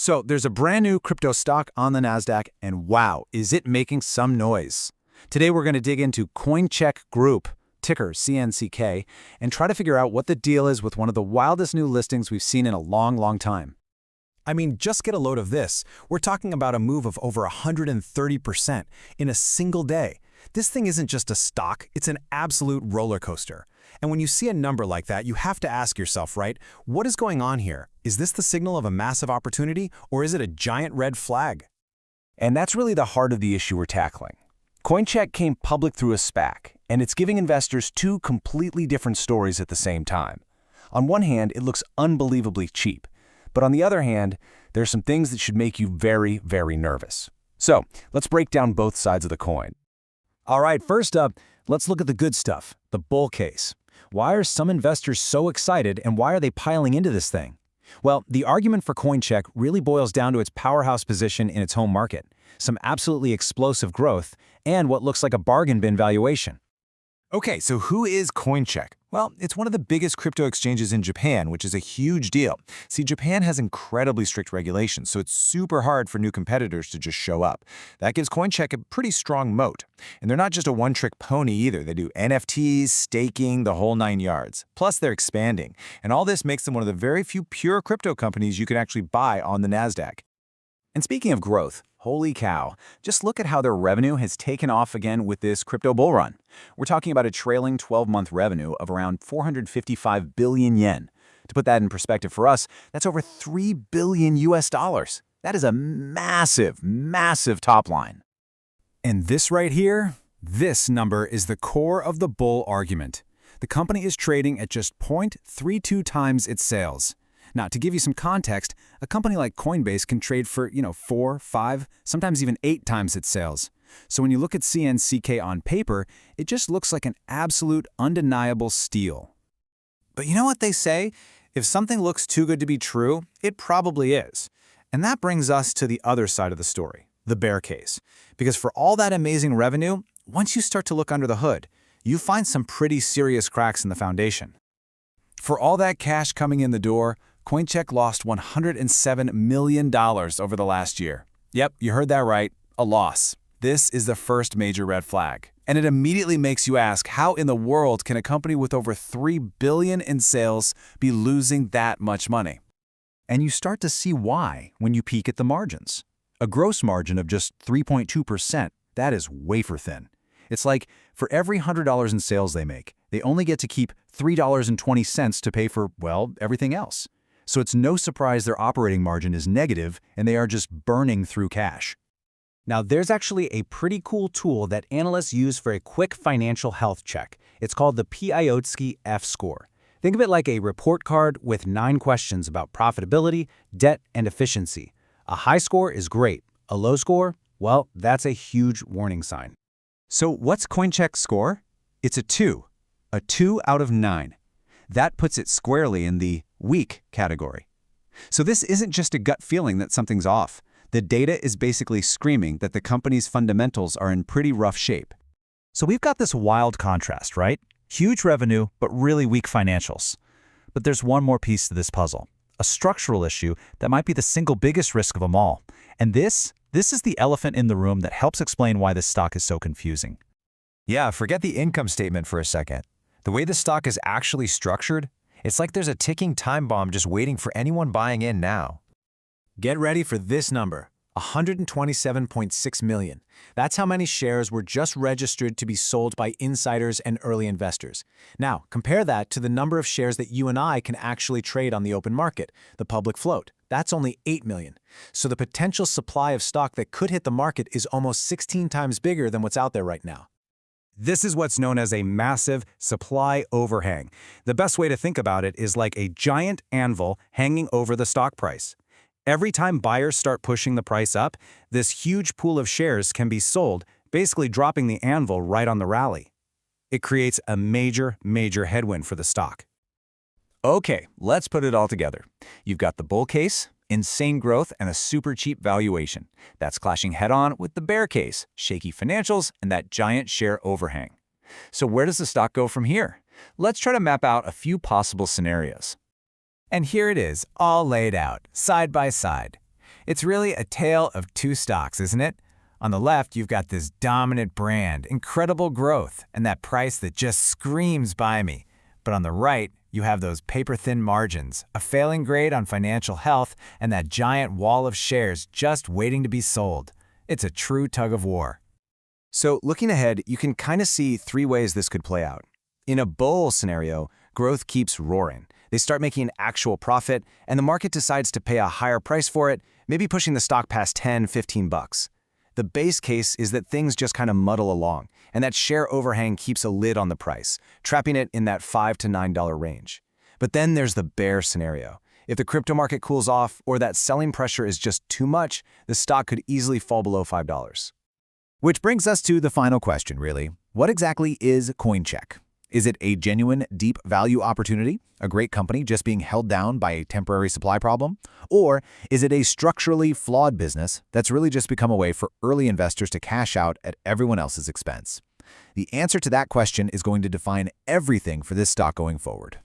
So there's a brand new crypto stock on the Nasdaq, and wow, is it making some noise. Today we're going to dig into Coincheck Group, ticker CNCK, and try to figure out what the deal is with one of the wildest new listings we've seen in a long, long time. I mean, just get a load of this. We're talking about a move of over 130% in a single day. This thing isn't just a stock, it's an absolute roller coaster. And when you see a number like that, you have to ask yourself, right, what is going on here? Is this the signal of a massive opportunity, or is it a giant red flag? And that's really the heart of the issue we're tackling. Coincheck came public through a SPAC, and it's giving investors two completely different stories at the same time. On one hand, it looks unbelievably cheap. But on the other hand, there are some things that should make you very, very nervous. So let's break down both sides of the coin. All right, first up, let's look at the good stuff, the bull case. Why are some investors so excited, and why are they piling into this thing? Well, the argument for Coincheck really boils down to its powerhouse position in its home market, some absolutely explosive growth, and what looks like a bargain bin valuation. Okay, so who is Coincheck? Well, it's one of the biggest crypto exchanges in Japan, which is a huge deal. See, Japan has incredibly strict regulations, so it's super hard for new competitors to just show up. That gives Coincheck a pretty strong moat. And they're not just a one-trick pony either. They do NFTs, staking, the whole 9 yards. Plus, they're expanding. And all this makes them one of the very few pure crypto companies you can actually buy on the Nasdaq. And speaking of growth, holy cow, just look at how their revenue has taken off again with this crypto bull run. We're talking about a trailing 12-month revenue of around 455 billion yen. To put that in perspective for us, that's over 3 billion US dollars. That is a massive, massive top line. And this right here, this number is the core of the bull argument. The company is trading at just 0.32 times its sales. Now, to give you some context, a company like Coinbase can trade for, 4, 5, sometimes even 8 times its sales. So when you look at CNCK on paper, it just looks like an absolute, undeniable steal. But you know what they say? If something looks too good to be true, it probably is. And that brings us to the other side of the story, the bear case. Because for all that amazing revenue, once you start to look under the hood, you find some pretty serious cracks in the foundation. For all that cash coming in the door, Coincheck lost $107 million over the last year. Yep, you heard that right, a loss. This is the first major red flag. And it immediately makes you ask, how in the world can a company with over $3 billion in sales be losing that much money? And you start to see why when you peek at the margins. A gross margin of just 3.2%, that is wafer thin. It's like for every $100 in sales they make, they only get to keep $3.20 to pay for, well, everything else. So it's no surprise their operating margin is negative and they are just burning through cash. Now, there's actually a pretty cool tool that analysts use for a quick financial health check. It's called the Piotroski F-score. Think of it like a report card with 9 questions about profitability, debt, and efficiency. A high score is great. A low score, well, that's a huge warning sign. So what's Coincheck's score? It's a 2 out of 9. That puts it squarely in the weak category. So this isn't just a gut feeling that something's off. The data is basically screaming that the company's fundamentals are in pretty rough shape. So we've got this wild contrast, right? Huge revenue, but really weak financials. But there's one more piece to this puzzle, a structural issue that might be the single biggest risk of them all. And this is the elephant in the room that helps explain why this stock is so confusing. Yeah, forget the income statement for a second. The way the stock is actually structured, it's like there's a ticking time bomb just waiting for anyone buying in now. Get ready for this number, 127.6 million. That's how many shares were just registered to be sold by insiders and early investors. Now, compare that to the number of shares that you and I can actually trade on the open market, the public float. That's only 8 million. So the potential supply of stock that could hit the market is almost 16 times bigger than what's out there right now. This is what's known as a massive supply overhang. The best way to think about it is like a giant anvil hanging over the stock price. Every time buyers start pushing the price up, this huge pool of shares can be sold, basically dropping the anvil right on the rally. It creates a major, major headwind for the stock. Okay, let's put it all together. You've got the bull case, insane growth, and a super cheap valuation. That's clashing head-on with the bear case, shaky financials, and that giant share overhang. So where does the stock go from here? Let's try to map out a few possible scenarios. And here it is, all laid out, side by side. It's really a tale of two stocks, isn't it? On the left, you've got this dominant brand, incredible growth, and that price that just screams buy me. But on the right, you have those paper-thin margins, a failing grade on financial health, and that giant wall of shares just waiting to be sold. It's a true tug of war. So looking ahead, you can kind of see three ways this could play out. In a bull scenario, growth keeps roaring. They start making actual profit, and the market decides to pay a higher price for it, maybe pushing the stock past 10, 15 bucks. The base case is that things just kind of muddle along, and that share overhang keeps a lid on the price, trapping it in that $5 to $9 range. But then there's the bear scenario. If the crypto market cools off or that selling pressure is just too much, the stock could easily fall below $5. Which brings us to the final question, really. What exactly is Coincheck? Is it a genuine, deep value opportunity, a great company just being held down by a temporary supply problem? Or is it a structurally flawed business that's really just become a way for early investors to cash out at everyone else's expense? The answer to that question is going to define everything for this stock going forward.